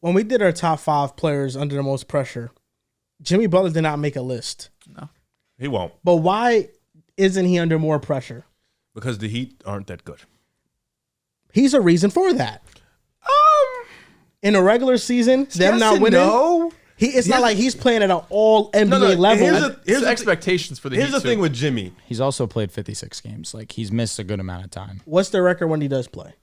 when we did our top 5 players under the most pressure, Jimmy Butler did not make a list. No. He won't. But why isn't he under more pressure? Because the Heat aren't that good. He's a reason for that. In a regular season, them not winning. No. It's not like he's playing at an all NBA level. Here's expectations for the Heat. Here's the thing with Jimmy. He's also played 56 games. Like, he's missed a good amount of time. What's the record when he does play?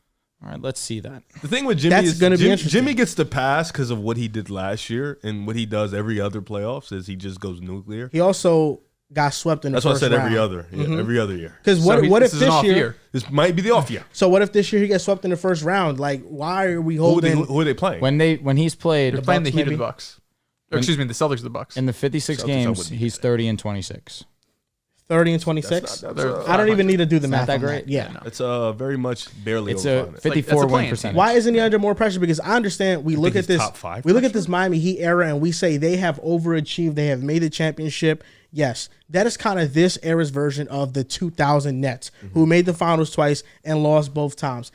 All right, let's see that. The thing with Jimmy That's is gonna be interesting. Jimmy gets the pass because of what he did last year, and what he does every other playoffs is he just goes nuclear. He also got swept in the That's why I first said round. every other year. Because what if this year? This might be the off year. So what if this year he gets swept in the first round? Like, why are we holding? Who are they playing? When he's played, They're playing the Heat maybe? of the Bucks. Or, excuse me, the Celtics of the Bucks. in the 56 Celtics, I games, wouldn't he's 30 and 26. 30 and 26. I don't even need to do the math. that on great? that. Yeah. No. It's very much barely. It's over a 500. 54 that's a win playing percentage. Why isn't he under more pressure? Because I understand we look think at he's this. top 5 We look at this Miami Heat era and we say they have overachieved. They have made the championship. Yes, that is kind of this era's version of the 2000 Nets, who made the finals twice and lost both times.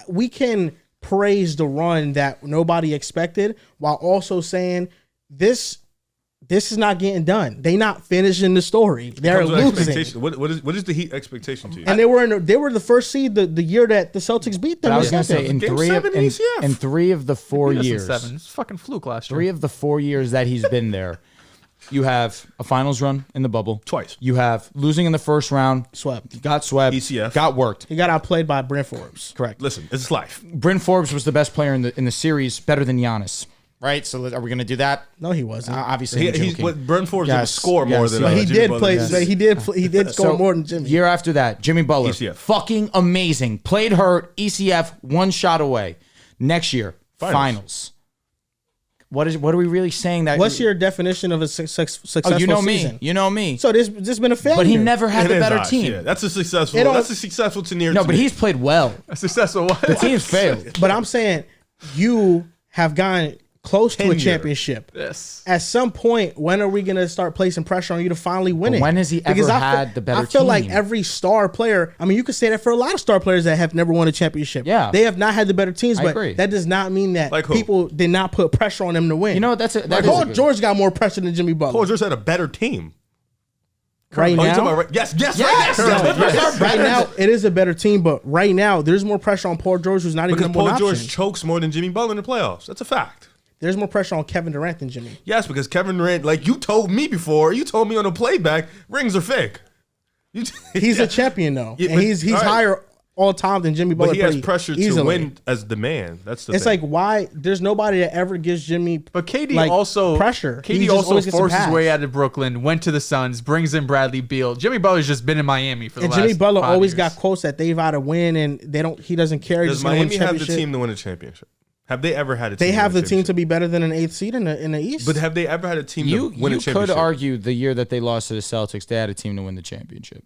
We can praise the run that nobody expected while also saying this is not getting done. They not finishing the story. They're Comes with losing. expectation. What is the Heat expectation to you? And they were the first seed the year that the Celtics beat them. But I was going to say, in Game three, 7 ECF. in 3 of the 4 He does in years, 7. It's fucking fluke last year. 3 of the 4 years that he's been there, you have a finals run in the bubble. Twice. You have losing in the first round. Swept. Got swept. ECF. Got worked. He got outplayed by Brent Forbes. Correct. Listen, it's life. Bryn Forbes was the best player in the series, better than Giannis. Right? So are we going to do that? No, he wasn't. Obviously, I'm joking. Brent Forbes didn't Yes, score more yes, than. yes. But he Jimmy did Butler play. did. He did score So, more than Jimmy. Year after that, Jimmy Butler, ECF. fucking amazing. Played hurt, ECF, 1 shot away. Next year, finals. What are we really saying that? What's your definition of a successful Oh, you know me. season? You know me. So this been a failure. But he never had It the is better ours, team. yeah. That's a successful. It don't- That's a successful to near. No, to but me. he's played well. A successful one. The team's failed. But I'm saying you have gotten close to a Tenure. championship. Yes. At some point, when are we going to start placing pressure on you to finally win it? when has he ever Because had the better I feel like team? every star player, I mean, you could say that for a lot of star players that have never won a championship. Yeah. They have not had the better teams, I but agree. that does not mean that Like who? people did not put pressure on them to win. You know what? That is Paul a good- George got more pressure than Jimmy Butler. Paul George had a better team. Right Oh, you talking now, about yes, No, right now it is a better team, but right now there's more pressure on Paul George, who's not because even the one Paul George option. chokes more than Jimmy Butler in the playoffs. That's a fact. There's more pressure on Kevin Durant than Jimmy. Yes, because Kevin Durant, like you told me before, you told me on the playback, rings are fake. He's a champion though, Yeah, and but- he's all right. higher all time than Jimmy Butler. But he has pretty pressure to easily. win as the man. That's the It's thing. like why there's nobody that ever gives Jimmy. But KD like, also pressure. He KD just also always gets a forced his pass. way out of Brooklyn, went to the Suns, brings in Bradley Beal. Jimmy Butler's just been in Miami for the And last Jimmy Butler 5 always years. got quotes that they've had to win, and they don't. He doesn't care. He's Does just gonna win Miami have the championship. team to win a championship? Have they ever had a team? They have win the a team to championship? be better than an 8th seed in the East. But have they ever had a team You to win a championship? could argue the year that they lost to the Celtics, they had a team to win the championship.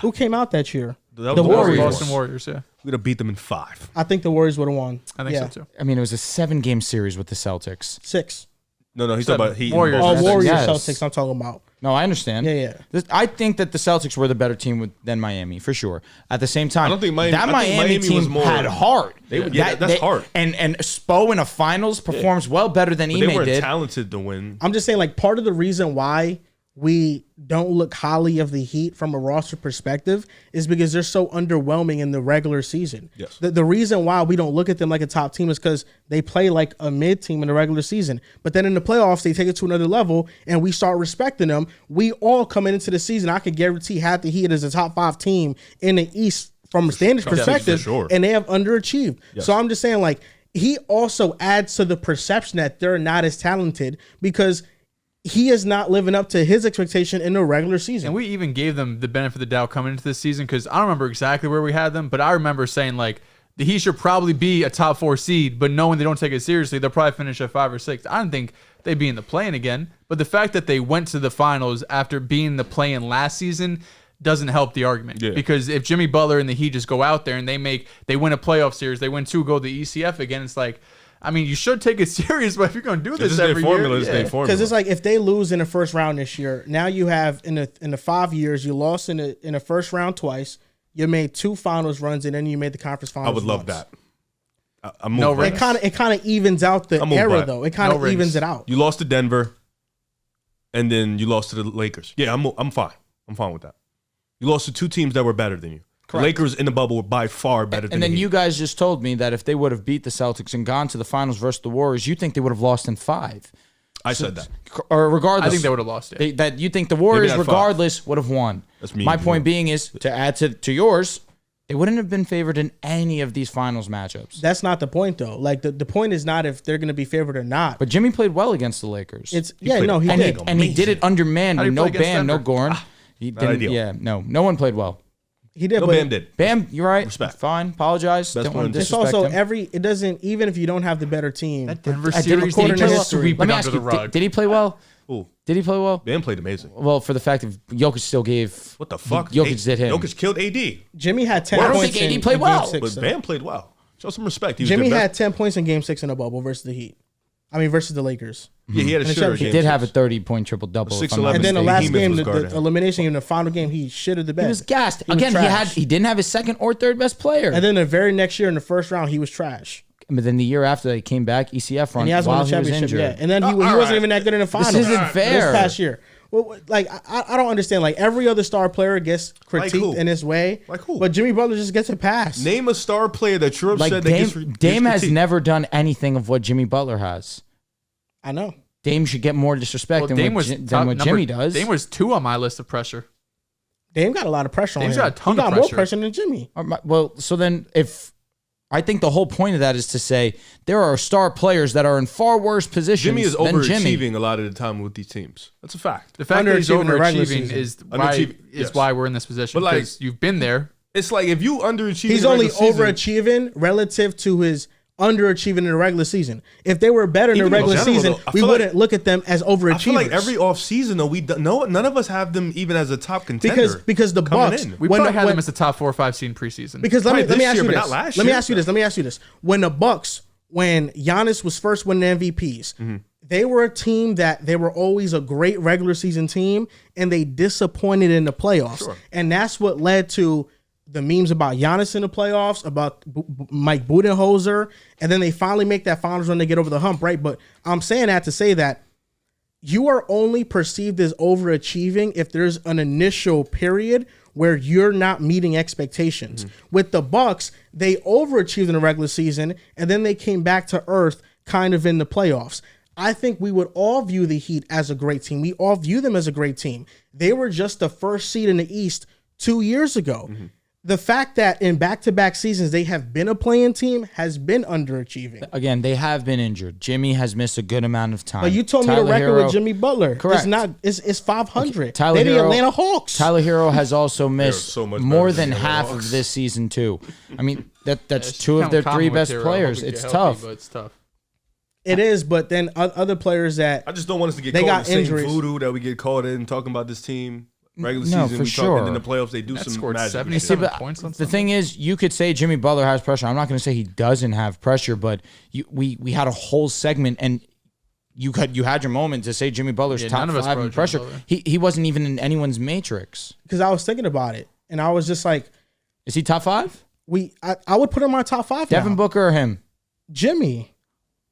Who came out that year? That The was Warriors. Boston Warriors, yeah. We'd have beat them in 5. I think the Warriors would have won. I think Yeah. so too. I mean, it was a 7-game series with the Celtics. 6. No, he's Seven. talking about Heat. Warriors. and Oh, Boston. Warriors, Yes. Celtics. I'm talking about. No, I understand. Yeah. I think that the Celtics were the better team than Miami, for sure. At the same time, I don't think Miami- that I think Miami Miami team was more- had heart. That's hard. And Spo in a finals performs well better than But they Ime weren't did. talented to win. I'm just saying, like, part of the reason why we don't look highly of the Heat from a roster perspective is because they're so underwhelming in the regular season. Yes. The reason why we don't look at them like a top team is because they play like a mid team in the regular season. But then in the playoffs, they take it to another level and we start respecting them. We all coming into the season, I can guarantee half the Heat is a top 5 team in the East from a standings perspective, for sure. and they have underachieved. Yes. So I'm just saying, like, he also adds to the perception that they're not as talented because he is not living up to his expectation in the regular season. And we even gave them the benefit of the doubt coming into this season because I don't remember exactly where we had them, but I remember saying, like, the Heat should probably be a top 4 seed, but knowing they don't take it seriously, they'll probably finish at 5 or 6. I don't think they'd be in the play-in again, but the fact that they went to the finals after being in the play-in last season doesn't help the argument. Yeah. Because if Jimmy Butler and the Heat just go out there and they win a playoff series, they win 2, go to the ECF again, it's like, I mean, you should take it serious, but if you're going to do this every year, because it's like if they lose in the first round this year, now you have in the 5 years you lost in the first round twice, you made 2 finals runs, and then you made the conference finals. I would love once. that. I'm No moving. rings. It kind of evens out the I'm moved by era it. though. It kind of No rings. evens it out. You lost to Denver, and then you lost to the Lakers. Yeah, I'm fine. I'm fine with that. You lost to two teams that were better than you. The Lakers in the bubble were by far better than And then the Heat. you guys just told me that if they would have beat the Celtics and gone to the finals versus the Warriors, you think they would have lost in 5. I said that. Or regardless. I think they would have lost it. That you think the Warriors, not 5. regardless, would have won. That's me My and point you. being is, to add to yours, they wouldn't have been favored in any of these finals matchups. That's not the point though. Like the point is not if they're going to be favored or not. But Jimmy played well against the Lakers. It's played- he and did. and he did it under man How with did he no play against Bam, no Denver? Gorn. He didn't. ideal. Yeah, no one played well. He did. No, but Bam did. Bam, you're right. Respect. Fine. Apologize. Best Don't want to player in it's disrespect also him. it doesn't even if you don't have the better team. That Denver I did- series, according they to just history. sweep Let it me under ask the you, rug. did he play well? Ooh, Did he play well? Bam played amazing. Well, for the fact of Jokic still gave. What the fuck? Jokic did him. Jokic killed AD, Jimmy had 10 Well, I don't points. think AD in played Game well. 6, but so. Bam played well. Show some respect. He was Jimmy their had best. 10 points in Game 6 in the bubble versus the Heat. I mean versus the Lakers. Yeah, he had a And the shooter. championship. He did have a 30-point triple-double. 6'11" And then the Behemoth last game, was the guarding him. elimination in the final game, he shitted the bed. He was gassed. He was Again, trash. he didn't have his second or third best player. And then the very next year in the first round, he was trash. But then the year after they came back, ECF run And he hasn't won while the he was championship injured. yet. And then he all wasn't right. even that good in the finals. isn't fair. This past year. Well, like I don't understand. Like every other star player gets Like critiqued who? in this way. Like who? But Jimmy Butler just gets a pass. Name a star player that you're upset Like that gets Dame has critiqued. never done anything of what Jimmy Butler has. I know. Dame should get more disrespect Well, than Dame what, was than what Jimmy does. Dame was 2 on my list of pressure. Dame got a lot of pressure on Dame's him. got a ton he got of more pressure. pressure than Jimmy. Well, so then if I think the whole point of that is to say there are star players that are in far worse positions Jimmy is than Jimmy. overachieving a lot of the time with these teams. That's a fact. The fact that he's Underachieving in the regular overachieving season. is Underachieving, yes. why we're in this position. But, like- Because you've been there. It's like if you underachieve, He's in the only regular season, overachieving relative to his underachieving in the regular season. If they were better in the Even in regular general, season, though, I we feel wouldn't look at them as overachievers. I feel like every offseason though, none of us have them even as a top contender. because the coming Bucks in. We probably had them as a top 4 or 5 seed in preseason. Because let me Probably ask this you year, but this. not last Let me year. ask you this. When the Bucks, when Giannis was first winning MVPs, Mm-hmm. they were a team that they were always a great regular season team, and they disappointed in the playoffs. Sure. And that's what led to the memes about Giannis in the playoffs, about Mike Budenholzer, and then they finally make that finals run to get over the hump, right? But I'm saying that to say that you are only perceived as overachieving if there's an initial period where you're not meeting expectations. With the Bucks, they overachieved in the regular season, and then they came back to earth kind of in the playoffs. I think we would all view the Heat as a great team. We all view them as a great team. They were just the first seed in the East 2 years ago. The fact that in back-to-back seasons they have been a playing team has been underachieving. Again, they have been injured. Jimmy has missed a good amount of time. But you told me the Tyler record Hero- with Jimmy Butler. Correct. It's 500. Tyler They're the Hero- Atlanta Hawks. Tyler Hero has also missed so much more better than than the half Hawks. of this season too. I mean, that's It's two of their common three with best Hero. players. Hope he It's get tough. healthy, but it's tough. It is, but then other players that I just don't want us to get They caught got in the same injuries. voodoo that we get caught in talking about this team. Regular No, season, for we talk, sure. and then the playoffs they do That some scored magic. 70 and shit. Seven but points on the Sunday. thing is, you could say Jimmy Butler has pressure. I'm not going to say he doesn't have pressure, but we had a whole segment and you had your moment to say Jimmy Butler's Yeah, top none of us 5 brought in Jimmy pressure. Butler. He wasn't even in anyone's matrix. because I was thinking about it and I was just like, Is he top 5? I would put him in my top 5 Devin now. Booker or him? Jimmy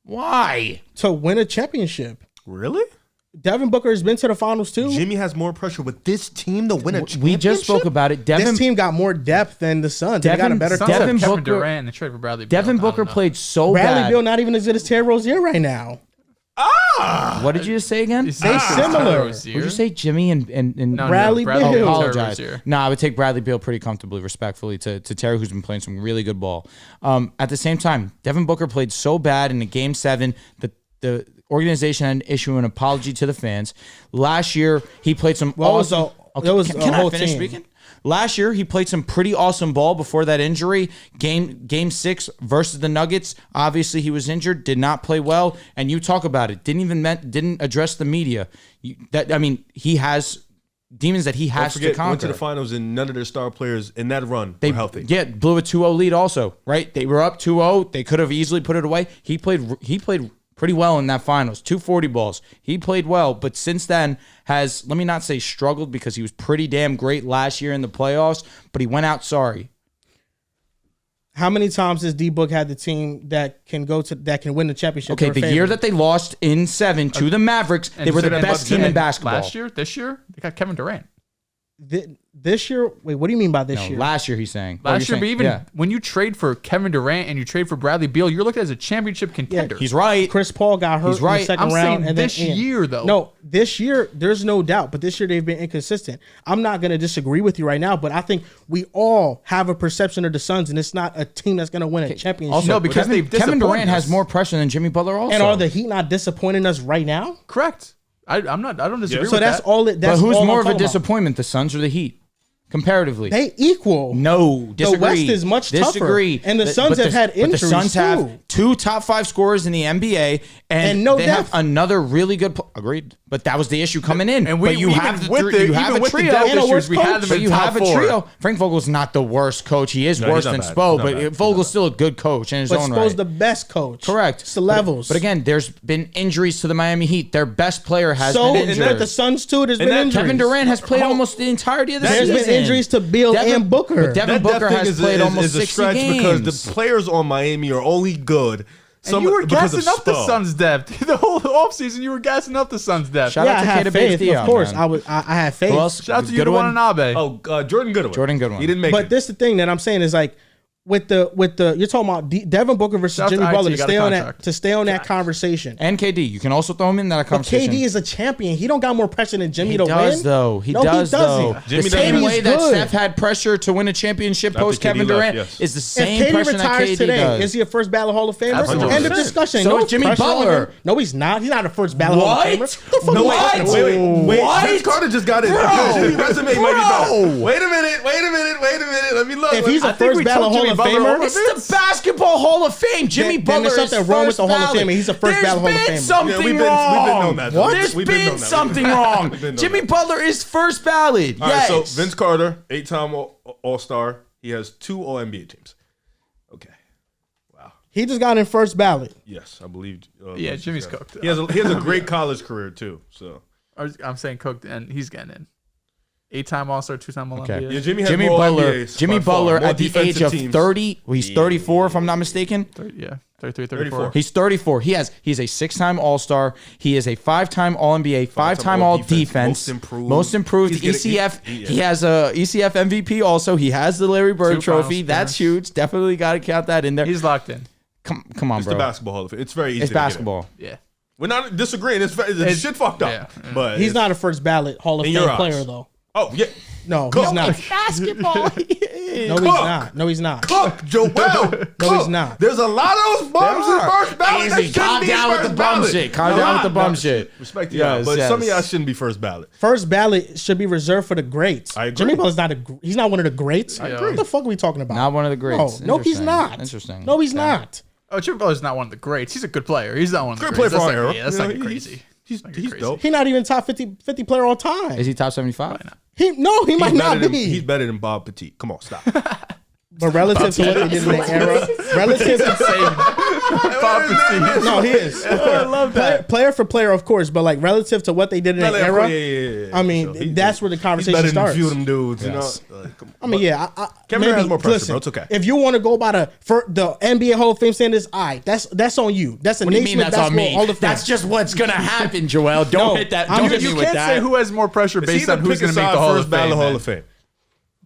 Why? to win a championship. Really? Devin Booker has been to the finals too. Jimmy has more pressure with this team to win a championship. We just spoke about it. This team got more depth than the Suns. They got a Devin- better Suns team. have Devin Kevin Booker- Durant and they traded for Bradley Beal. Devin I don't Booker know. played so Bradley bad. Beal not even as good as Terry Rozier right now. What did you just say again? He's They not similar. Tyler Would Rozier. Would you say Jimmy and No, Bradley Bradley Beal. Beal, I Terry apologize. Rozier. No, I would take Bradley Beal pretty comfortably, respectfully, to Terry, who's been playing some really good ball. At the same time, Devin Booker played so bad in the Game 7 that the organization had to issue an apology to the fans. Last year, he played some Well, it was awesome... it was can a I whole finish team. speaking? Last year, he played some pretty awesome ball before that injury. Game 6 versus the Nuggets. Obviously, he was injured, did not play well, and you talk about it. Didn't address the media. He has demons that he Don't has to forget, conquer. went to the finals and none of their star players in that run They were healthy. Yeah, blew a 2-0 lead also, right? They were up 2-0. They could have easily put it away. He played pretty well in that finals. 240 balls. He played well, but since then has, let me not say struggled because he was pretty damn great last year in the playoffs, but he went out sorry. How many times has D-Book had the team that can win the championship? Okay, the year that they lost in 7 to the Mavericks, they were the best team in basketball. Last year, this year, they got Kevin Durant. This year, wait, what do you mean by this year? Last year he's saying. Last year, but even when you trade for Kevin Durant and you trade for Bradley Beal, you're looked at as a championship contender. He's right. Chris Paul got hurt He's right. in the second I'm round. saying And this then year, though. No, this year, there's no doubt. But this year, they've been inconsistent. I'm not going to disagree with you right now, but I think we all have a perception of the Suns, and it's not a team that's going to win a championship. Also, No, because Kevin Durant has more pressure than Jimmy Butler also. And are the Heat not disappointing us right now? Correct. I don't disagree with So that's that. all it. That's But who's all more I'm of a talking about. disappointment, the Suns or the Heat? Comparatively. They equal. No, disagree. The West is much tougher. Disagree. And the Suns have had injuries, But the Suns too. have 2 top 5 scorers in the NBA, And no they depth. have another really good. Agreed. But that was the issue coming in. And but you even have the with three, the- you have even a with the trio. depth And a issues, worse we had coach. them But in you top have a 4. trio. Frank Vogel's not the worst coach. He is No, worse he's than not bad. Spo, He's not but bad. He's Vogel's not still a good coach in his But own Spo's right. the best coach. Correct. It's the levels. But again, there's been injuries to the Miami Heat. Their best player has so been injured. with the Suns too, there's been injuries. Kevin Durant has played almost the entirety of the There's season. been injuries to Beal and Booker. But Devin That Booker thing has played almost 60 stretch games. because the players on Miami are only good. And you were because gassing of up the Spo. Suns' depth. The whole offseason, you were gassing up the Suns' depth. Shout Yeah, out I to had Keita faith. Bates-Diop, Of course, man. I had faith. Who else? Shout out to you to Goodwin? Watanabe. Oh, Jordan Goodwin. Jordan Goodwin. He didn't make But it. this the thing that I'm saying is like with the you're talking about Devin Booker versus Shout out to Jimmy IT, Butler got a contract. to stay on that conversation. And KD. You can also throw him in that But conversation. KD is a champion. He don't got more pressure than Jimmy He to does, win. though. He No, does, though. doesn't. Jimmy The same doesn't. way He's that good. Steph had pressure to win a championship After post Kevin KD left, Durant yes. is the If same KD pressure that retires KD today, does. is he a first ballot Hall of Famer? Absolutely. End of discussion. So no is Jimmy pressure on Butler. him. No, he's not. He's not a first ballot Hall of Famer. What? The fuck No, is wait. Wait. What? Vince Carter just got it. His resume might be better. Wait a minute. Let me look. If he's a I think first we ballot took Hall Jimmy of Butler Famer, over It's the Basketball Hall of Fame. Jimmy Then Butler there's is something wrong with first the Hall of ballot. Fame. He's a first ballot Hall of There's been Famer. something Yeah, we've been wrong. known that. What? There's We've been known been that. something wrong. We've been known Jimmy that. Butler is first ballot. All right, Yes. so Vince Carter, 8-time All-Star. He has 2 All-NBA teams. Okay. Wow. he just got in first ballot. Yes, I believe. Yeah, Vince Jimmy's got it. cooked. He has a great college career too. So I'm saying cooked, and he's getting in. 8-time All-Star, 2-time All-NBA. yeah, Jimmy has Jimmy more Butler. NBAs Jimmy by far, Butler more at the age defensive of teams. 30. Well, he's 34, if I'm not mistaken. 33, 34. He's 34. He's a 6-time All-Star. He is a 5-time All-NBA, 5-time All-Defense, Most improved. He's He's ECF. getting- He has a ECF MVP also. He has the Larry Bird 2 Trophy. finals That's appearance. huge. Definitely got to count that in there. He's locked in. Come on, It's bro. the basketball Hall of Fame. It's very easy. It's to get in. basketball. Yeah. We're not disagreeing. It's shit fucked up. Yeah. But He's it's- not a first ballot Hall of In Fame your eyes. player though. Oh yeah. No, Cook. he's not. Basketball. No, he's not. No, he's not. Cook, Joel. No, he's not. There's a lot of those bums in first ballot. that Easy. shouldn't Calm be down with first the bum ballot. shit. Calm down with the bum shit. Respect to y'all, Yes, but some of yes. y'all shouldn't be first ballot. First ballot should be reserved for the greats. I agree. Jimmy Butler's not he's not one of the greats. agree. What the fuck are we talking about? Not one of the greats. No, he's Interesting. not. Interesting. No, he's Okay. not. Oh, Jimmy Butler's not one of the greats. He's a good player. He's not one of the Great greats. player for That's our like, era. yeah, that's You know, like he's- crazy. He's Like he's crazy. dope. He's not even top 50 player all time. Is he top 75? He might not be. He's better than Bob Petit. Come on, stop. But relative to what they did in the era, relative to no, he is. I love that. Player for player, of course, but like relative to what they did in that era. Yeah. I mean, So that's where the conversation he's better starts. than a few of them dudes. Yes. You know. Like, come on. I mean, yeah. Kevin Durant has more pressure, bro. It's okay. If you want to go by the NBA Hall of Fame standards, that's on you. That's a What do you mean Naismith that's on Basketball me? Hall of Fame. That's just what's gonna happen, Joel. Don't No, hit that. I'm Don't just- hit me You with can't say that. who has more pressure based on who's going to make the Hall of first ballot Fame. Hall man. of Fame.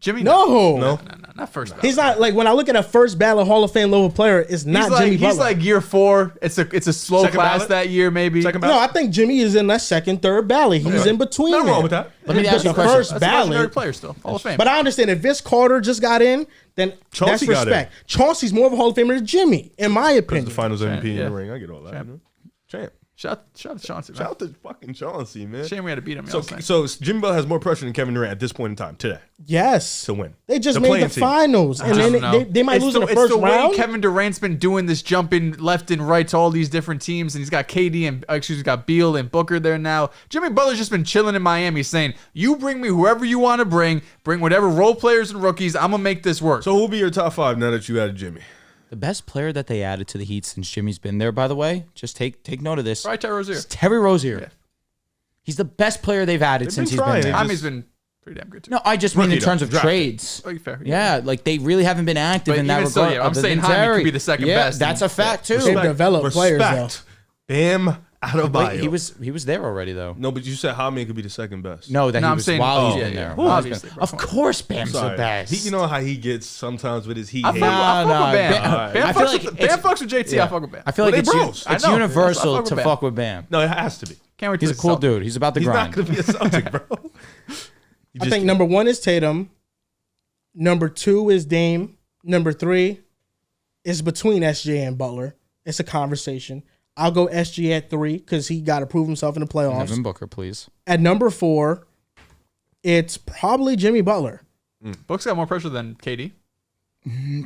Jimmy? no. No. Not first ballot. He's not like when I look at a first ballot Hall of Fame level player, it's not Jimmy Butler. He's like year 4. It's a slow Second class ballot? that year, maybe. Second no, ballot. I think Jimmy is in that second, third ballot. He's in between. Nothing there. wrong with that. Let me But ask you a the question. first That's a legendary ballot. player still. Hall of Fame. But I understand if Vince Carter just got in, then Chauncey that's got respect. Chauncey's more of a Hall of Famer than Jimmy, in my The opinion. Finals MVP in yeah. the ring. I get all that. Champ. You know? Champ. shout out to Chauncey, man. Shout out to fucking Chauncey, man. Shame we had to beat him. So Jimmy Butler has more pressure than Kevin Durant at this point in time today Yes. to win. They just The made playing the team. finals, and then they might lose in the first It's the round. way Kevin Durant's been doing this jumping left and right to all these different teams, and he's got KD and he's got Beal and Booker there now. Jimmy Butler's just been chilling in Miami, saying, "You bring me whoever you want to bring whatever role players and rookies. I'm gonna make this work." So who'll be your top 5 now that you added Jimmy? The best player that they added to the Heat since Jimmy's been there, by the way, just take note of this. right, Terry Rozier. It's Terry Rozier. Yeah. He's the best player they've added They've since been he's been trying. there. Tommy's been pretty damn good too. No, I just mean in Rookie, terms though. of Drafted. trades. Oh, fair. Yeah, like they really haven't been active But in that even so, regard. yeah, I'm other saying than Jaime Terry. could be the second yeah, best. That's a fact too. They've developed players, though. Bam Adebayo. Wait, he was there already though. No, but you said Jaime could be the second best. No, that No, he I'm was saying- while he's oh, been yeah, there. yeah. Obviously, bro. Of course, Bam's the Sorry. best. You know how he gets sometimes with his heat. I fuck with Bam. Bam- Bam I feel fucks like with- Bam it's- fucks with JT. yeah. I fuck with Bam. I feel Well, like they it's, bros. I it's know. universal I fuck with to Bam. fuck with Bam. No, it has to be. Can't wait to He's a see cool Celtics. dude. He's about the He's grind. not going to be a Celtic, bro. I think number 1 is Tatum. Number 2 is Dame. Number 3 is between SJ and Butler. It's a conversation. I'll go SG at 3 because he got to prove himself in the playoffs. Devin Booker, please. At number 4, it's probably Jimmy Butler. Book's got more pressure than KD.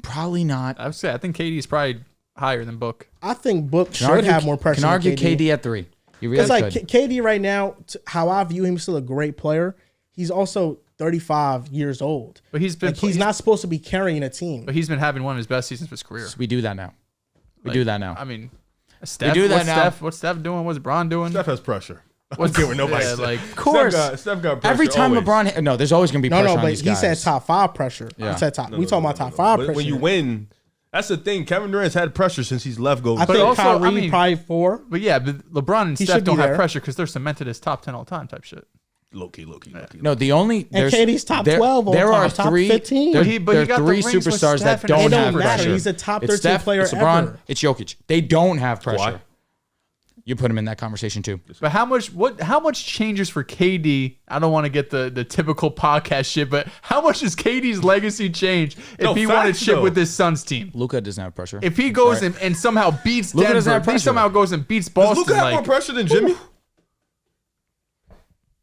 Probably not. I would say I think KD is probably higher than Book. I think Book should have more pressure. Can argue than KD at 3. You really Because could. KD right now, how I view him, he's still a great player. He's also 35 years old. But he's been He's not supposed to be carrying a team. But he's been having one of his best seasons of his career. We do that now. We do that now. I mean, Steph. do that what's now. What's Steph doing? What's Bron doing? Steph has pressure. What's care what nobody yeah, said. like? Of course. Steph got pressure Every time always. LeBron, no, there's always going to be pressure No, on but these he guys. said top 5 pressure. Yeah. He said top. We talking about top 5 But pressure. when you win, that's the thing. Kevin Durant's had pressure since he's left. I think also, Kyrie I mean- probably 4. But yeah, but LeBron and He Steph should be don't have there. pressure because they're cemented as top 10 all time type shit. low key. No, the only And there's- KD's top there- 12 all There time, are top 3. 15. There, But he there are got the 3 rings with superstars Steph that and don't it don't have matter. pressure. He's a top It's 13 Steph, player it's LeBron, ever. it's Jokic. They don't have pressure. Why? You put him in that conversation too. But how much changes for KD? I don't want to get the typical podcast shit, but how much does KD's legacy change if No, he wanted facts, chip though. with this Suns team? Luka doesn't have pressure. If he goes and somehow beats Luka doesn't Denver, have if he pressure. somehow goes and beats Does Boston, Luka have more like pressure than Jimmy?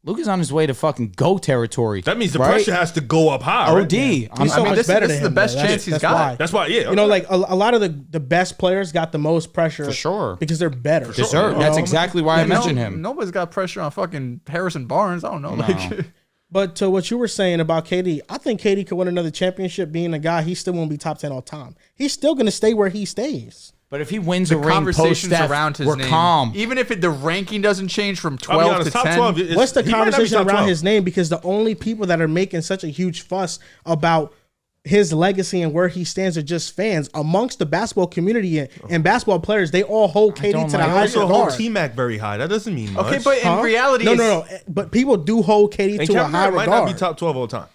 Luka's on his way to fucking go territory. That means the right? pressure has to go up high. Right? OD. He's so I mean, much this better is than the him. best though. chance he's got. why. That's why. Yeah. You know, like a lot of the best players got the most pressure For sure. because they're better. Deserve. You That's know? exactly why I mentioned him. Nobody's got pressure on fucking Harrison Barnes. I don't know. Like, But to what you were saying about KD, I think KD could win another championship. Being a guy, he still won't be top 10 all time. He's still going to stay where he stays. But if he wins the a ring post conversations Steph, around his we're name, calm. even if the ranking doesn't change from I'll be 12 honest, to top 10. 12. What's the he might not be conversation top around 12. his name? Because the only people that are making such a huge fuss about his legacy and where he stands are just fans. Amongst the basketball community and basketball players, they all hold KD don't to the like- highest Also hold regard. T-Mac very high. That doesn't mean much. Okay, but in reality, no, it's- no. But people do hold KD and to a Kevin high Durant might regard. not be top 12 all time.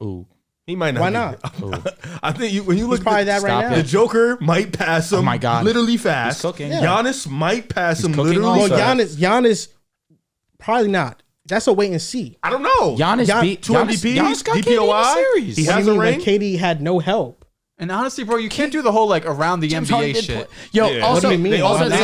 Ooh. He might not. Why be. not? I think when you look probably at that right Stop now. the Joker might pass him. Oh my God. Literally fast. He's cooking. Yeah. Giannis might pass him. cooking Literally also. Well, fast. Giannis, probably not. That's a wait and see. I don't know. Giannis beat two Giannis, MVPs, Giannis got KD in the DPOI. series. He What has do a you mean, ring. like KD had no help. And honestly, bro, you can't do the whole like around the James Harden NBA did shit. play- Yo, Yeah. also, What do you mean? They also Why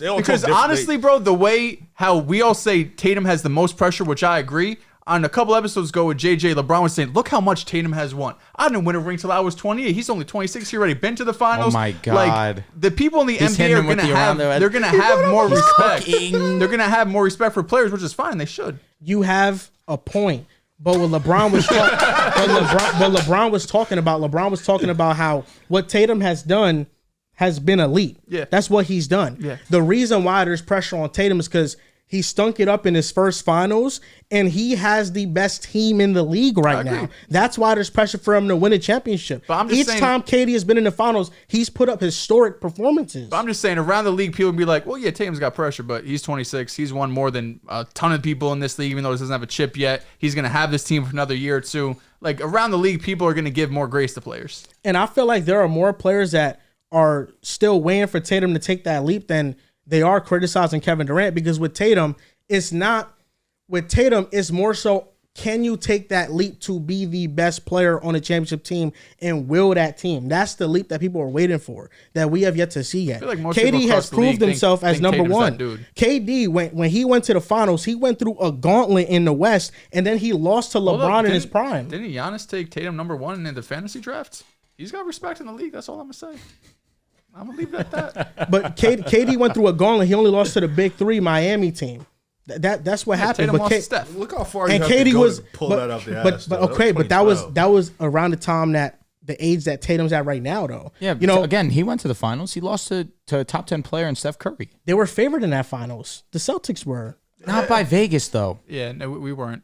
not? Because honestly, bro, the way how we all say Tatum has the most pressure, which I agree. On a couple episodes ago with JJ, LeBron was saying, look how much Tatum has won. I didn't win a ring till I was 28. He's only 26. He already been to the finals. Oh my God. Like, the people in the He's NBA hitting are him with going to the have, around the- they're going to have more respect. cooking. They're going to have more respect for players, which is fine. They should. You have a point. But what LeBron was LeBron was talking about how what Tatum has done has been elite. Yeah. That's what he's done. Yeah. The reason why there's pressure on Tatum is because he stunk it up in his first finals, and he has the best team in the league right agree. now. That's why there's pressure for him to win a championship. But I'm just Each saying- time KD has been in the finals, he's put up historic performances. But I'm just saying, around the league, people would be like, well, yeah, Tatum's got pressure, but he's 26. He's won more than a ton of people in this league, even though he doesn't have a chip yet. He's going to have this team for another year or two. Like, around the league, people are going to give more grace to players. And I feel like there are more players that are still waiting for Tatum to take that leap than they are criticizing Kevin Durant, because with Tatum, it's more so, can you take that leap to be the best player on a championship team and will that team? That's the leap that people are waiting for, that we have yet to see yet. feel like most people KD across has the league proved himself as think number Tatum's one. that dude. KD, when he went to the finals, he went through a gauntlet in the West, and then he lost to Hold up, LeBron in his didn't- prime. Didn't Giannis take Tatum number one in the fantasy draft? He's got respect in the league. That's all I'm going to say. I'm going to leave it at that. But KD went through a gauntlet. He only lost to the Big Three Miami team. That's what happened. Tatum But lost to Steph. Look how far you and have KD to go was to pull but, that out the but, ass. but though. okay, but that was 2012. around the time that the age that Tatum's at right now, though. Yeah, you know, again, he went to the finals. He lost to a top 10 player in Steph Curry. they were favored in that finals. The Celtics were. Not by Vegas, though. Yeah, no, we weren't.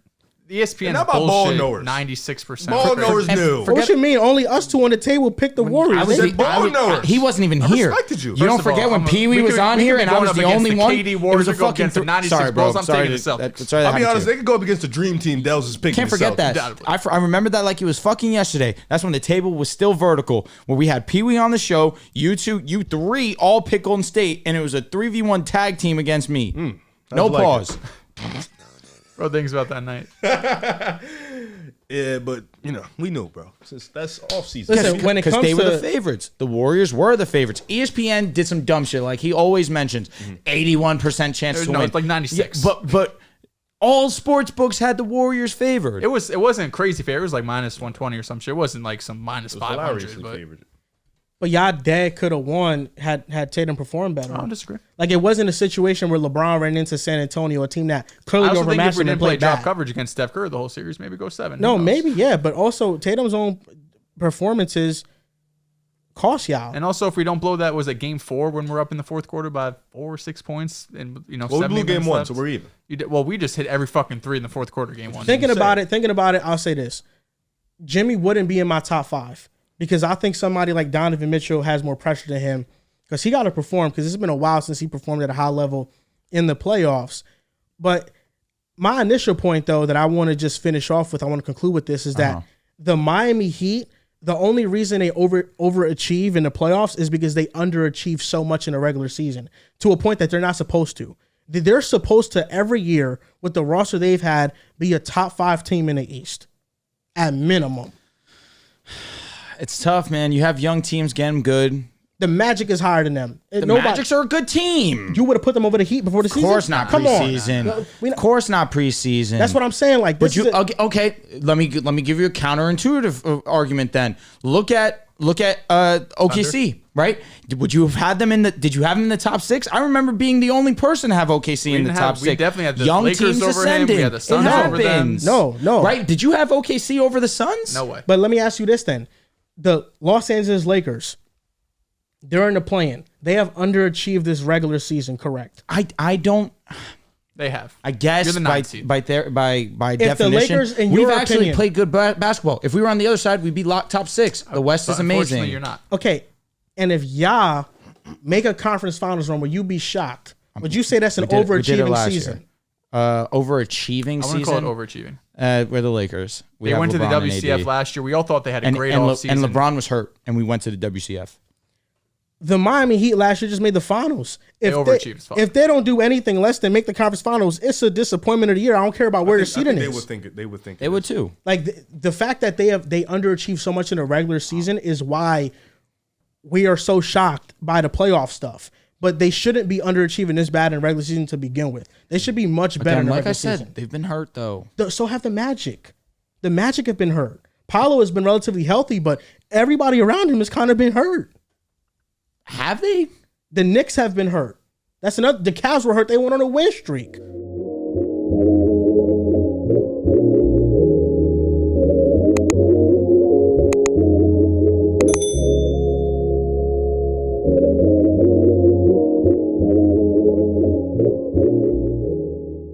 ESPN not about ball bullshit. knowers. 96%. Ball knowers knew. What you mean? Only us two on the table picked the Warriors. I was, said ball knowers. he wasn't even I here. respected you. You don't First of forget all, when Pee Wee we was could- on we here could and be I going was up the against only the one. KD It Warriors was a or go fucking against the 96 sorry, bro. Bulls. I'm sorry taking the Celtics. sorry I'll be that honest, happened they could go up against the dream team. Dels is picking. Can't forget the that. Undoubtedly. I remember that like it was fucking yesterday. That's when the table was still vertical, where we had Pee Wee on the show. You two, you three, all pick Golden State, and it was a 3v1 tag team against me. No like pause. Bro, things about that night. Yeah, but we knew, bro. Since that's off season. Listen, when it Because comes they were the to favorites. The Warriors were the favorites. ESPN did some dumb shit, like he always mentions. 81% chance to No, win. it's like 96. Yeah, but all sports books had the Warriors favored. It wasn't crazy fair. It was like minus 120 or some shit. It wasn't like some minus 500. Hilariously But favored. but y'all dad could have won had Tatum performed better. I don't disagree. Like it wasn't a situation where LeBron ran into San Antonio, a team that I clearly also think if overmatched we them and didn't play played drop bad. coverage against Steph Curry the whole series, maybe go 7. No, Who knows? maybe yeah, but also Tatum's own performances cost y'all. And also, if we don't blow that, was it game 4 when we're up in the fourth quarter by 4 or 6 points? And Well, we 70 blew game minutes 1, left? so we're even. Well, we just hit every fucking 3 in the fourth quarter, game 1. Thinking about it, I'll say this: Jimmy wouldn't be in my top 5 because I think somebody like Donovan Mitchell has more pressure than him because he got to perform because it's been a while since he performed at a high level in the playoffs. But my initial point, though, that I want to just finish off with, I want to conclude with this, is that the Miami Heat, the only reason they overachieve in the playoffs is because they underachieve so much in the regular season to a point that they're not supposed to. They're supposed to every year with the roster they've had be a top 5 team in the East at minimum. It's tough, man. You have young teams getting good. The Magic is higher than them. The Magics are a good team. You would have put them over the Heat before the season? Of course not Come on. preseason. No, Of course not preseason. That's what I'm saying. Like, this But you is a- okay? Let me give you a counterintuitive argument then. Look at OKC, right? Would you have had them in the? Did you have them in the top 6? I remember being the only person to have OKC in the top 6. We definitely had the Young Lakers teams over him. ascending. We had the Suns It over them. happens. No. Right? Did you have OKC over the Suns? No way. But let me ask you this then. The Los Angeles Lakers, they're in the play-in. They have underachieved this regular season, correct? I don't. They have. I guess You're the by ninth seed. by definition, Lakers, in we've your actually opinion- played good basketball. If we were on the other side, we'd be locked top 6. The West But is unfortunately, amazing. You're not. Okay, and if y'all make a conference finals run, would you be shocked? Would you say that's an We did it overachieving last season? year. Overachieving I season. wouldn't call it overachieving. We're the Lakers. We They have went to the LeBron and WCF AD. last year. We all thought they had a and, great and, offseason. and LeBron was hurt, and we went to the WCF. The Miami Heat last year just made the finals. If overachieved as fuck. if they don't do anything less than make the conference finals, it's a disappointment of the year. I don't care about where the seeding They is. would think it. They would think They would too. Like the fact that they underachieve so much in the regular season is why we are so shocked by the playoff stuff. But they shouldn't be underachieving this bad in the regular season to begin with. They should be much better in Again, the like regular I said, season. they've been hurt though. So have the Magic. The Magic have been hurt. Paolo has been relatively healthy, but everybody around him has kind of been hurt. Have they? The Knicks have been hurt. That's another. The Cavs were hurt. They went on a win streak.